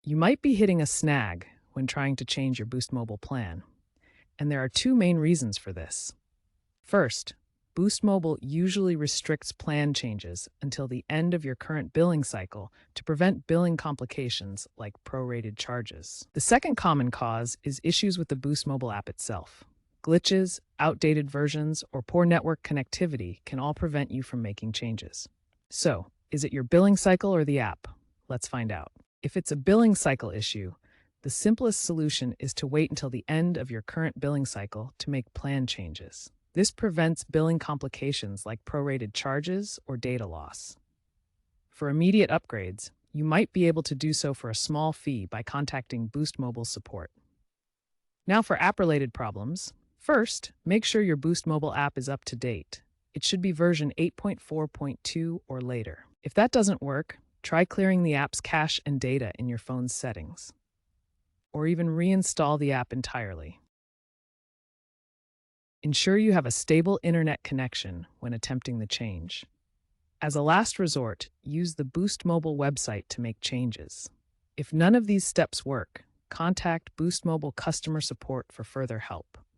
You might be hitting a snag when trying to change your Boost Mobile plan, and there are two main reasons for this. First, Boost Mobile usually restricts plan changes until the end of your current billing cycle to prevent billing complications like prorated charges. The second common cause is issues with the Boost Mobile app itself. Glitches, outdated versions, or poor network connectivity can all prevent you from making changes. So, is it your billing cycle or the app? Let's find out. If it's a billing cycle issue, the simplest solution is to wait until the end of your current billing cycle to make plan changes. This prevents billing complications like prorated charges or data loss. For immediate upgrades, you might be able to do so for a small fee by contacting Boost Mobile support. Now for app-related problems. First, make sure your Boost Mobile app is up to date. It should be version 8.4.2 or later. If that doesn't work, try clearing the app's cache and data in your phone's settings, or even reinstall the app entirely. Ensure you have a stable internet connection when attempting the change. As a last resort, use the Boost Mobile website to make changes. If none of these steps work, contact Boost Mobile customer support for further help.